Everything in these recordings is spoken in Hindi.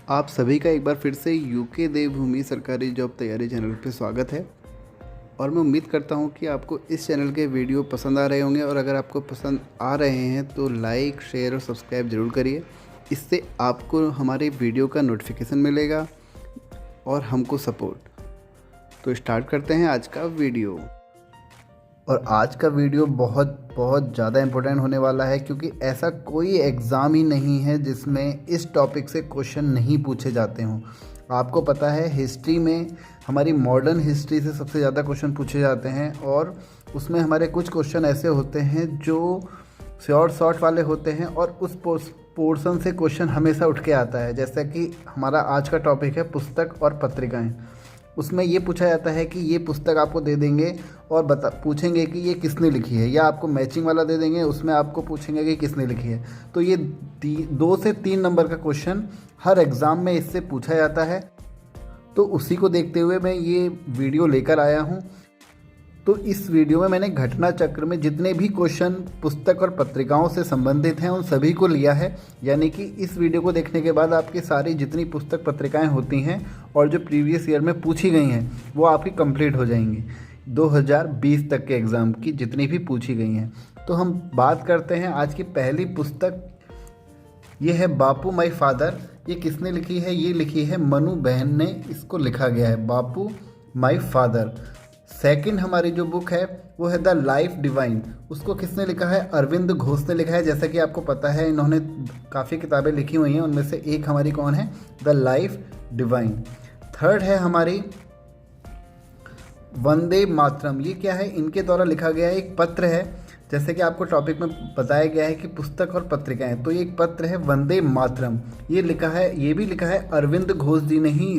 आप सभी का एक बार फिर से यूके देवभूमि सरकारी जॉब तैयारी चैनल पे स्वागत है। और मैं उम्मीद करता हूँ कि आपको इस चैनल के वीडियो पसंद आ रहे होंगे, और अगर आपको पसंद आ रहे हैं तो लाइक, शेयर और सब्सक्राइब ज़रूर करिए। इससे आपको हमारे वीडियो का नोटिफिकेशन मिलेगा और हमको सपोर्ट। तो स्टार्ट करते हैं आज का वीडियो। और आज का वीडियो बहुत बहुत ज़्यादा इम्पोर्टेंट होने वाला है, क्योंकि ऐसा कोई एग्ज़ाम ही नहीं है जिसमें इस टॉपिक से क्वेश्चन नहीं पूछे जाते हों। आपको पता है हिस्ट्री में हमारी मॉडर्न हिस्ट्री से सबसे ज़्यादा क्वेश्चन पूछे जाते हैं, और उसमें हमारे कुछ क्वेश्चन ऐसे होते हैं जो शॉर्ट वाले होते हैं, और उस पोर्शन से क्वेश्चन हमेशा उठ के आता है। जैसा कि हमारा आज का टॉपिक है पुस्तक और पत्रिकाएँ। उसमें ये पूछा जाता है कि ये पुस्तक आपको दे देंगे और पूछेंगे कि ये किसने लिखी है, या आपको मैचिंग वाला दे देंगे, उसमें आपको पूछेंगे कि किसने लिखी है। तो ये 2 से 3 नंबर का क्वेश्चन हर एग्ज़ाम में इससे पूछा जाता है। तो उसी को देखते हुए मैं ये वीडियो लेकर आया हूँ। तो इस वीडियो में मैंने घटना चक्र में जितने भी क्वेश्चन पुस्तक और पत्रिकाओं से संबंधित हैं उन सभी को लिया है। यानी कि इस वीडियो को देखने के बाद आपकी सारी जितनी पुस्तक पत्रिकाएं होती हैं और जो प्रीवियस ईयर में पूछी गई हैं वो आपकी कंप्लीट हो जाएंगी। 2020 तक के एग्ज़ाम की जितनी भी पूछी गई हैं। तो हम बात करते हैं आज की पहली पुस्तक। ये है बापू माई फादर। ये किसने लिखी है? ये लिखी है मनु बहन ने, इसको लिखा गया है बापू माई फादर। सेकंड हमारी जो बुक है वो है द लाइफ डिवाइन। उसको किसने लिखा है? अरविंद घोष ने लिखा है। जैसा कि आपको पता है इन्होंने काफ़ी किताबें लिखी हुई हैं, उनमें से एक हमारी कौन है? The life divine. थर्ड है हमारी वंदे मातरम। ये क्या है? इनके द्वारा लिखा गया एक पत्र है। जैसे कि आपको टॉपिक में बताया गया है कि पुस्तक और पत्रिकाएं, तो ये एक पत्र है वंदे मातरम। ये भी लिखा है अरविंद घोष जी ने ही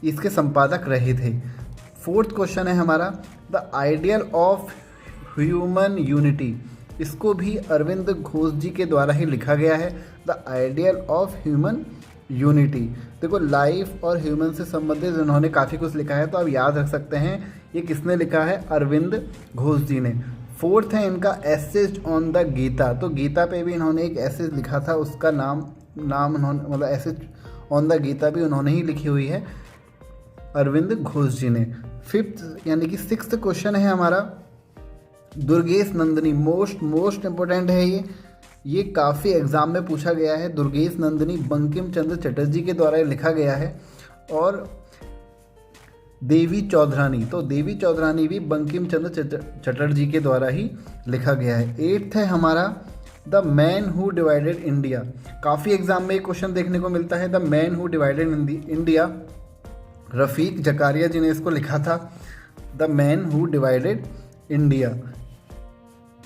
इसके संपादक रहे थे। फोर्थ क्वेश्चन है हमारा the ideal of human unity. इसको भी अरविंद घोष जी के द्वारा ही लिखा गया है, the ideal of human unity. देखो, लाइफ और ह्यूमन से संबंधित उन्होंने काफ़ी कुछ लिखा है, तो आप याद रख सकते हैं ये किसने लिखा है? अरविंद घोष जी ने। फोर्थ है इनका एसेज ऑन द गीता। तो गीता पे भी इन्होंने एक एसेज लिखा था, उसका नाम उन्होंने मतलब एसेज ऑन द गीता भी उन्होंने ही लिखी हुई है, अरविंद घोष जी ने। फिफ्थ यानी कि सिक्स्थ क्वेश्चन है हमारा दुर्गेश नंदिनी। मोस्ट इम्पोर्टेंट है ये काफ़ी एग्जाम में पूछा गया है। दुर्गेश नंदिनी बंकिम चंद्र चटर्जी के द्वारा लिखा गया है। और देवी चौधरानी, तो देवी चौधरानी भी बंकिम चंद्र चटर्जी के द्वारा ही लिखा गया है। एट्थ है हमारा the man who divided India. काफ़ी एग्जाम में एक क्वेश्चन देखने को मिलता है, the man who divided India. Rafiq Zakaria ji ने इसको लिखा था, the man who divided India.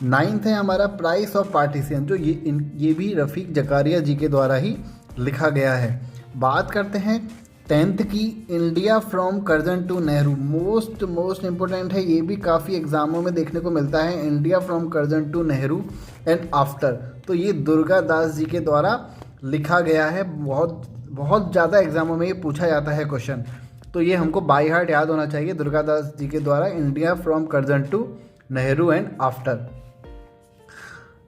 Ninth है हमारा प्राइस ऑफ पार्टीशन, जो ये भी रफ़ीक जकारिया जी के द्वारा ही लिखा गया है। बात करते हैं 10th की, India from Curzon to Nehru. Most important है, ये भी काफ़ी एग्जामों में देखने को मिलता है, India from Curzon to Nehru and after. तो ये दुर्गा दास जी के द्वारा लिखा गया है। बहुत ज़्यादा एग्जामों में ये पूछा जाता है क्वेश्चन, तो ये हमको बाय हार्ट याद होना चाहिए। दुर्गादास जी के द्वारा India from Curzon to Nehru and after.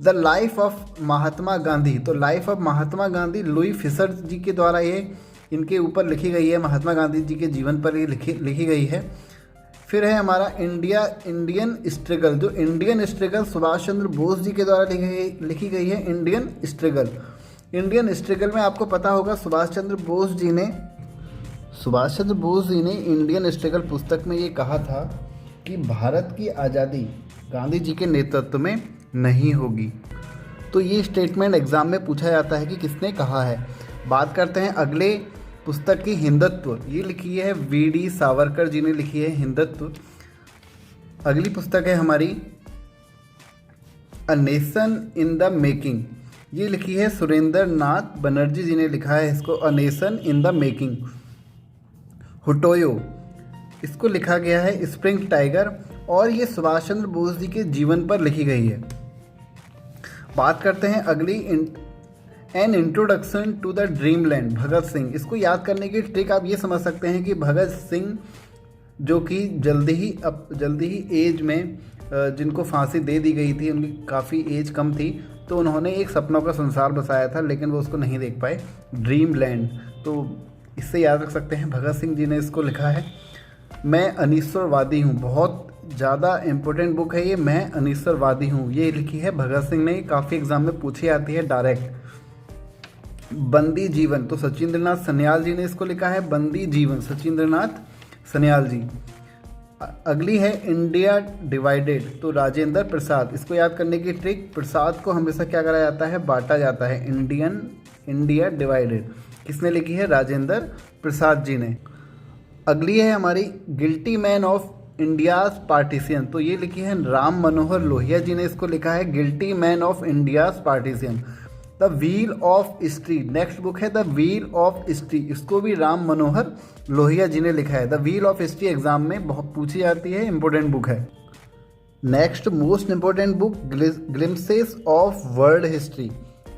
The life of Mahatma Gandhi. तो life of Mahatma Gandhi Louis Fischer ji के द्वारा ये इनके ऊपर लिखी गई है, महात्मा गांधी जी के जीवन पर ये लिखी गई है। फिर है हमारा इंडियन स्ट्रगल। जो इंडियन स्ट्रगल सुभाष चंद्र बोस जी के द्वारा लिखी गई है, इंडियन स्ट्रगल में आपको पता होगा सुभाष चंद्र बोस जी ने इंडियन स्ट्रगल पुस्तक में ये कहा था कि भारत की आज़ादी गांधी जी के नेतृत्व में नहीं होगी। तो ये स्टेटमेंट एग्जाम में पूछा जाता है कि किसने कहा है। बात करते हैं अगले पुस्तक की, हिंदुत्व। ये लिखी है वीडी सावरकर जी ने लिखी है, हिंदुत्व। अगली पुस्तक है हमारी अ नेशन इन द मेकिंग। ये लिखी है सुरेंद्र नाथ बनर्जी जी ने लिखा है इसको, a nation in the making. हुटोयो, इसको लिखा गया है स्प्रिंग टाइगर, और ये सुभाष चंद्र बोस जी के जीवन पर लिखी गई है। बात करते हैं अगली, an introduction to the dream land, Bhagat Singh. इसको याद करने की ट्रिक आप ये समझ सकते हैं कि भगत सिंह जो कि जल्दी ही एज में जिनको फांसी दे दी गई थी, उनकी काफ़ी एज कम थी, तो उन्होंने एक सपनों का संसार बसाया था, लेकिन वो उसको नहीं देख पाए, ड्रीम लैंड। तो इससे याद रख सकते हैं। भगत सिंह जी ने इसको लिखा है। मैं अनीश्वरवादी हूँ, बहुत ज़्यादा इम्पोर्टेंट बुक है ये। मैं अनीश्वरवादी हूँ, ये लिखी है भगत सिंह ने। काफ़ी एग्जाम में पूछी आती है डायरेक्ट। बंदी जीवन, तो सचिंद्रनाथ सन्याल जी ने इसको लिखा है। बंदी जीवन, सचिंद्रनाथ सन्याल जी। अगली है इंडिया डिवाइडेड, तो राजेंद्र प्रसाद। इसको याद करने की ट्रिक, प्रसाद को हमेशा क्या करा जाता है, बांटा जाता है। इंडिया डिवाइडेड किसने लिखी है, राजेंद्र प्रसाद जी ने। अगली है हमारी guilty man of India's partition, तो ये लिखी है राम मनोहर लोहिया जी ने इसको लिखा है। Guilty man of India's partition. The wheel of history, next book है द व्हील ऑफ हिस्ट्री, इसको भी राम मनोहर लोहिया जी ने लिखा है। The wheel of history exam में बहुत पूछी जाती है, इंपॉर्टेंट बुक है। Next most important book glimpses of world history,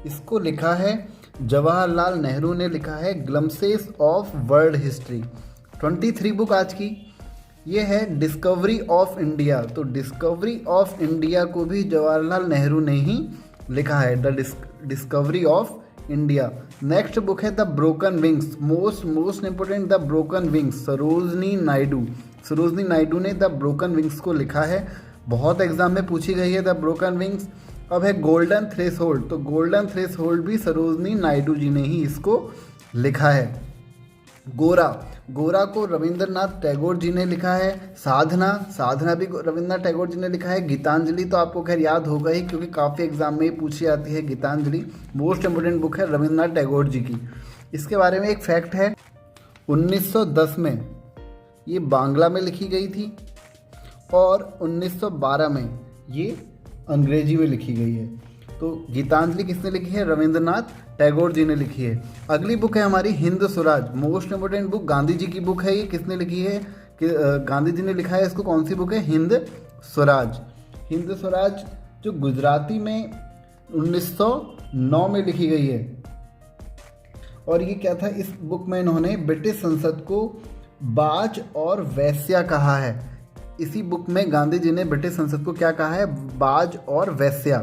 इसको लिखा है जवाहरलाल नेहरू ने लिखा है। Glimpses of world history. 23 book आज की ये है डिस्कवरी ऑफ इंडिया, तो डिस्कवरी ऑफ इंडिया को भी जवाहरलाल नेहरू ने ही लिखा है। The discovery of India. Next book है the broken wings, most important the broken wings, Sarojini Naidu ने द ब्रोकन विंग्स को लिखा है। बहुत एग्जाम में पूछी गई है द ब्रोकन विंग्स। अब है गोल्डन थ्रेशोल्ड, तो गोल्डन थ्रेशोल्ड भी सरोजनी नायडू जी ने ही इसको लिखा है। गोरा को रविंद्रनाथ टैगोर जी ने लिखा है। साधना भी रविंद्रनाथ टैगोर जी ने लिखा है। गीतांजलि तो आपको खैर याद होगा ही, क्योंकि काफ़ी एग्जाम में पूछी जाती है। गीतांजलि मोस्ट इंपोर्टेंट बुक है रविंद्रनाथ टैगोर जी की। इसके बारे में एक फैक्ट है, 1910 में ये बांग्ला में लिखी गई थी और 1912 में ये अंग्रेजी में लिखी गई है। तो गीतांजलि किसने लिखी है, रविंद्रनाथ टैगोर जी ने लिखी है। अगली बुक है हमारी Hind Swaraj, most important book, Gandhi ji की बुक है ये। किसने लिखी है, गांधी जी ने लिखा है इसको। कौन सी बुक है, हिंद स्वराज। हिंद स्वराज जो गुजराती में 1909 में लिखी गई है। और ये क्या था, इस बुक में इन्होंने ब्रिटिश संसद को बाज और वैश्या कहा है। इसी बुक में गांधी जी ने ब्रिटिश संसद को क्या कहा है, बाज और वैश्या।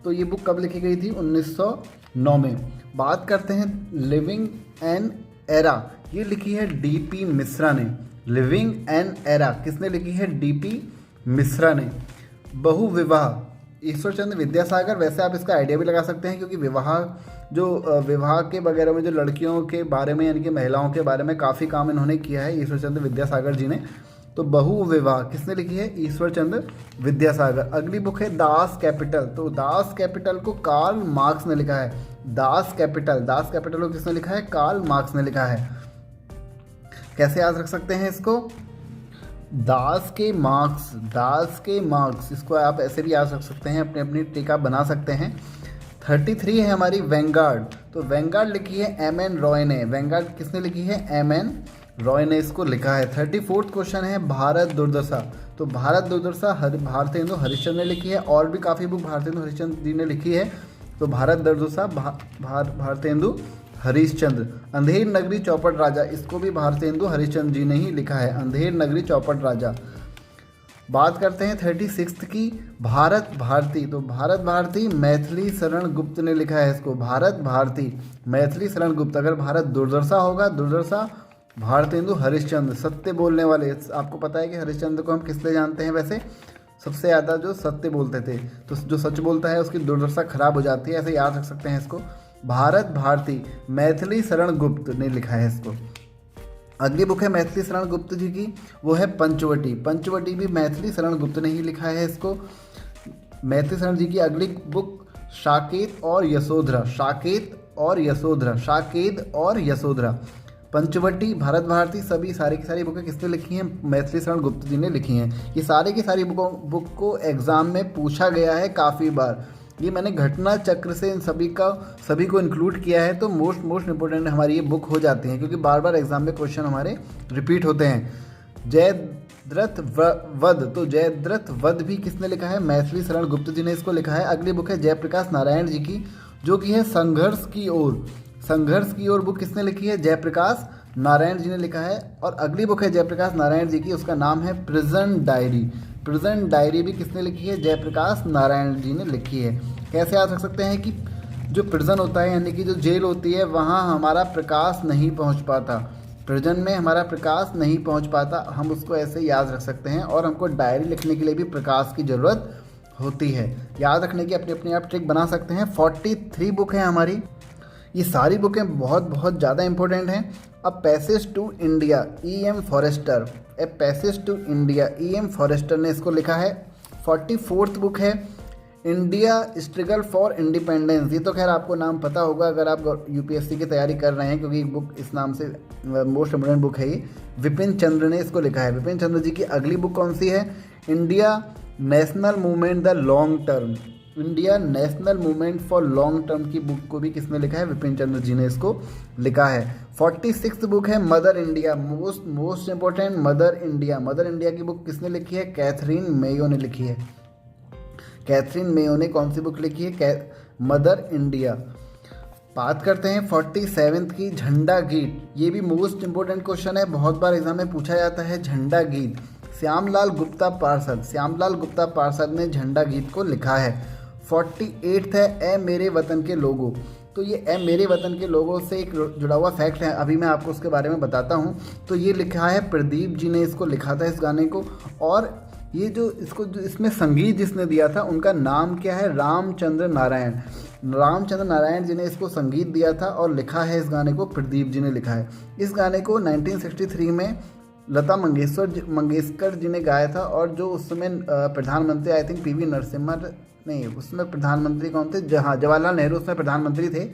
तो ये बुक कब लिखी गई थी, 1909 में। बात करते हैं लिविंग एन एरा, ये लिखी है डीपी मिश्रा ने। लिविंग एन एरा किसने लिखी है, डीपी मिश्रा ने। बहुविवाह ईश्वरचंद्र विद्यासागर। वैसे आप इसका आइडिया भी लगा सकते हैं, क्योंकि विवाह के वगैरह में जो लड़कियों के बारे में यानी कि महिलाओं के बारे में काफ़ी काम इन्होंने किया है ईश्वरचंद्र विद्यासागर जी ने। तो बहुविवाह किसने लिखी है, ईश्वरचंद्र विद्यासागर। अगली बुक है दास कैपिटल, तो दास कैपिटल को कार्ल मार्क्स ने लिखा है। दास कैपिटल को किसने लिखा है, कार्ल मार्क्स ने लिखा है। कैसे याद रख सकते हैं इसको, दास के मार्क्स, इसको आप ऐसे भी याद रख सकते हैं, अपनी अपनी टीका बना सकते हैं। 33 है हमारी वैंगार्ड, तो वैंगार्ड लिखी है एम.एन. रॉय ने। वैंगार्ड किसने लिखी है, एम.एन. रॉय ने इसको लिखा है। 34th क्वेश्चन है भारत दुर्दशा, तो भारत दुर्दशा भारतेंदु हरिश्चंद्र ने लिखी है। और भी काफ़ी बुक भारतेंदु हरिश्चंद्र जी ने लिखी है। तो भारत दुर्दशा भारतेंदु हरिश्चंद्र। अंधेर नगरी चौपट राजा, इसको भी भारतेंदु हरिश्चंद्र जी ने ही लिखा है, अंधेर नगरी चौपट राजा। बात करते हैं 36th की, भारत भारती, तो भारत भारती मैथिली शरण गुप्त ने लिखा है इसको। भारत भारती मैथिली शरण गुप्त। अगर भारत दुर्दशा होगा, दुर्दशा भारतेंदु हरिश्चंद्र, सत्य बोलने वाले। आपको पता है कि हरिश्चंद्र को हम किस लिए जानते हैं, वैसे सबसे ज़्यादा जो सत्य बोलते थे, तो जो सच बोलता है उसकी दुर्दशा खराब हो जाती है, ऐसे याद रख सकते हैं इसको। भारत भारती मैथिली शरण गुप्त ने लिखा है इसको। अगली बुक है मैथिली शरण गुप्त जी की, वो है पंचवटी भी मैथिली शरण गुप्त ने ही लिखा है इसको। मैथिली शरण जी की अगली बुक साकेत और यशोधरा। पंचवटी, भारत भारती, सारी की सारी बुकें किसने लिखी हैं, मैथिली शरण गुप्त जी ने लिखी हैं। ये सारी की सारी बुक को एग्जाम में पूछा गया है काफ़ी बार। ये मैंने घटना चक्र से इन सभी को इंक्लूड किया है, तो मोस्ट इंपोर्टेंट हमारी ये बुक हो जाती हैं, क्योंकि बार बार एग्जाम में क्वेश्चन हमारे रिपीट होते हैं। जयद्रथ वध, तो जयद्रथ वध भी किसने लिखा है, मैथिली शरण गुप्त जी ने इसको लिखा है। अगली बुक है जयप्रकाश नारायण जी की, जो कि है संघर्ष की ओर बुक किसने लिखी है, जयप्रकाश नारायण जी ने लिखा है। और अगली बुक है जयप्रकाश नारायण जी की, उसका नाम है प्रिजन डायरी भी किसने लिखी है, जयप्रकाश नारायण जी ने लिखी है। कैसे याद रख सकते हैं कि जो प्रिजन होता है यानी कि जो जेल होती है वहाँ हमारा प्रकाश नहीं पहुँच पाता, प्रिजन में हमारा प्रकाश नहीं पहुँच पाता, हम उसको ऐसे याद रख सकते हैं। और हमको डायरी लिखने के लिए भी प्रकाश की ज़रूरत होती है। याद रखने की अपने आप ट्रिक बना सकते हैं। 43 बुक है हमारी, ये सारी बुकें बहुत ज़्यादा इंपॉर्टेंट हैं। अब passage to India E.M. Forster, a passage to India E.M. Forster ने इसको लिखा है। 44th बुक है इंडिया स्ट्रगल फॉर इंडिपेंडेंस। ये तो खैर आपको नाम पता होगा अगर आप UPSC की तैयारी कर रहे हैं, क्योंकि बुक इस नाम से मोस्ट इम्पोर्टेंट बुक है ये। विपिन चंद्र ने इसको लिखा है। विपिन चंद्र जी की अगली बुक कौन सी है? India national movement the long term, India national movement for long term की बुक को भी किसने लिखा है? विपिन चंद्र जी ने इसको लिखा है। 46th बुक है mother India, most important mother India. Mother India की बुक किसने लिखी है? कैथरीन मेयो ने लिखी है। कैथरीन मेयो ने कौन सी बुक लिखी है? Mother India. बात करते हैं 47th की, झंडा गीत। ये भी मोस्ट इंपॉर्टेंट क्वेश्चन है, बहुत बार एग्जाम में पूछा जाता है। झंडा गीत श्यामलाल गुप्ता पार्षद, श्यामलाल गुप्ता पार्षद ने झंडा गीत को लिखा है। 48th है ए मेरे वतन के लोगों। तो ये ए मेरे वतन के लोगों से एक जुड़ा हुआ फैक्ट है, अभी मैं आपको उसके बारे में बताता हूँ। तो ये लिखा है प्रदीप जी ने इसको लिखा था इस गाने को। और ये जो इसमें संगीत जिसने दिया था उनका नाम क्या है? रामचंद्र नारायण। रामचंद्र नारायण जी ने इसको संगीत दिया था और लिखा है इस गाने को प्रदीप जी ने लिखा है। इस गाने को 1963 में लता मंगेशकर जी ने गाया था। और जो उस समय प्रधानमंत्री आई थिंक PV नरसिम्हा, नहीं उसमें प्रधानमंत्री कौन थे? हाँ, जवाहरलाल नेहरू उसमें प्रधानमंत्री थे।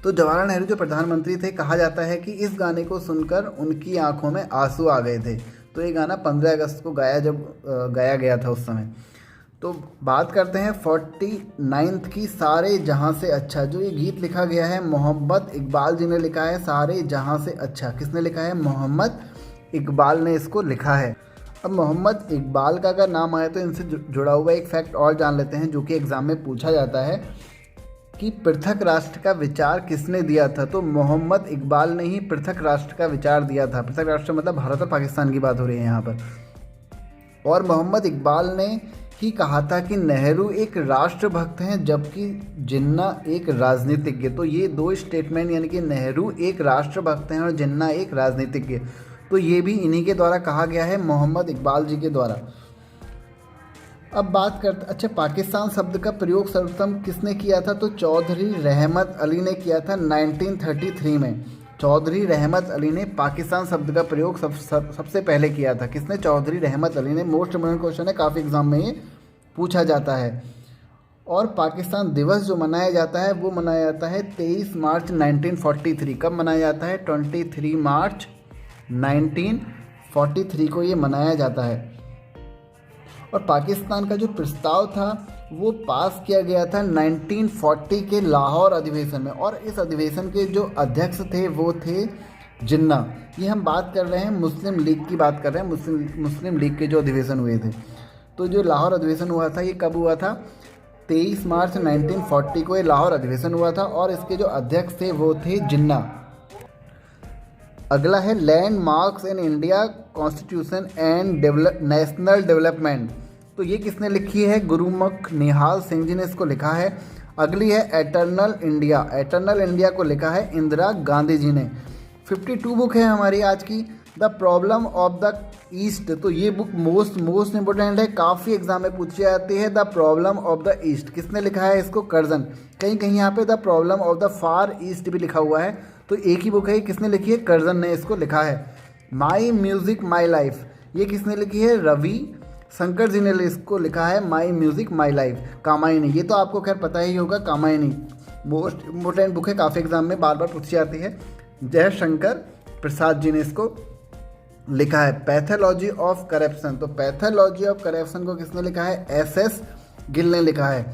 तो जवाहरलाल नेहरू जो प्रधानमंत्री थे, कहा जाता है कि इस गाने को सुनकर उनकी आंखों में आंसू आ गए थे। तो ये गाना 15 अगस्त को गाया गया था उस समय। तो बात करते हैं 49th की, सारे जहां से अच्छा। जो ये गीत लिखा गया है मोहम्मद इकबाल जी ने लिखा है। सारे जहां से अच्छा किसने लिखा है? मोहम्मद इकबाल ने इसको लिखा है। अब मोहम्मद इकबाल का अगर नाम आया तो इनसे जुड़ा हुआ एक फैक्ट और जान लेते हैं, जो कि एग्ज़ाम में पूछा जाता है कि पृथक राष्ट्र का विचार किसने दिया था? तो मोहम्मद इकबाल ने ही पृथक राष्ट्र का विचार दिया था। पृथक राष्ट्र मतलब भारत और पाकिस्तान की बात हो रही है यहाँ पर। और मोहम्मद इकबाल ने ही कहा था कि नेहरू एक राष्ट्रभक्त हैं जबकि जिन्ना एक राजनीतिज्ञ। तो ये दो स्टेटमेंट, यानी कि नेहरू एक राष्ट्रभक्त हैं और जिन्ना एक राजनीतिज्ञ, तो ये भी इन्हीं के द्वारा कहा गया है, मोहम्मद इकबाल जी के द्वारा। अब बात करते, अच्छा, पाकिस्तान शब्द का प्रयोग सर्वप्रथम किसने किया था? तो चौधरी रहमत अली ने किया था 1933 में। चौधरी रहमत अली ने पाकिस्तान शब्द का प्रयोग सबसे पहले किया था। किसने? चौधरी रहमत अली ने। मोस्ट इम्पोर्टेंट क्वेश्चन है, काफ़ी एग्जाम में ये पूछा जाता है। और पाकिस्तान दिवस जो मनाया जाता है वो मनाया जाता है 23 मार्च 1943। कब मनाया जाता है? 23 मार्च 1943 को ये मनाया जाता है। और पाकिस्तान का जो प्रस्ताव था वो पास किया गया था 1940 के लाहौर अधिवेशन में। और इस अधिवेशन के जो अध्यक्ष थे वो थे जिन्ना। ये हम बात कर रहे हैं मुस्लिम लीग की बात कर रहे हैं, मुस्लिम लीग के जो अधिवेशन हुए थे। तो जो लाहौर अधिवेशन हुआ था ये कब हुआ था? 23 मार्च 1940 को ये लाहौर अधिवेशन हुआ था। और इसके जो अध्यक्ष थे वो थे जिन्ना। अगला है landmarks in India constitution and national development. तो ये किसने लिखी है? गुरुमुख निहाल सिंह जी ने इसको लिखा है। अगली है एटर्नल इंडिया। एटर्नल इंडिया को लिखा है इंदिरा गांधी जी ने। 52 बुक है हमारी आज की, the problem of the east. तो ये बुक मोस्ट इंपोर्टेंट है, काफ़ी एग्जाम में पूछी जाती है। The problem of the east किसने लिखा है? इसको कर्जन। कहीं यहाँ पे the problem of the far east भी लिखा हुआ है। तो एक ही बुक है, किसने लिखी है? कर्जन ने इसको लिखा है। माई म्यूज़िक माई लाइफ, ये किसने लिखी है? रवि शंकर जी ने इसको लिखा है। माई म्यूज़िक माई लाइफ, कामायनी। ये तो आपको खैर पता ही होगा, कामायनी मोस्ट इम्पोर्टेंट बुक है, काफ़ी एग्जाम में बार पूछी जाती है। जयशंकर प्रसाद जी ने इसको लिखा है। पैथोलॉजी ऑफ करप्शन, तो पैथोलॉजी ऑफ करप्शन को किसने लिखा है? SS गिल ने लिखा है।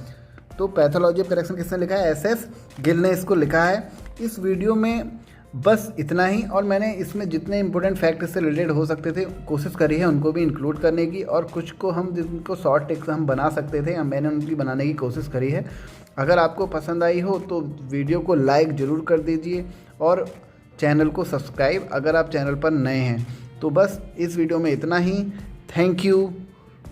तो पैथोलॉजी ऑफ करप्शन किसने लिखा है? SS गिल ने इसको लिखा है। इस वीडियो में बस इतना ही, और मैंने इसमें जितने इंपॉर्टेंट फैक्ट इससे रिलेटेड हो सकते थे कोशिश करी है उनको भी इंक्लूड करने की, और कुछ को हम जिनको शॉर्ट टिप्स हम बना सकते थे मैंने उनकी बनाने की कोशिश करी है। अगर आपको पसंद आई हो तो वीडियो को लाइक ज़रूर कर दीजिए और चैनल को सब्सक्राइब अगर आप चैनल पर नए हैं। तो बस इस वीडियो में इतना ही। Thank you.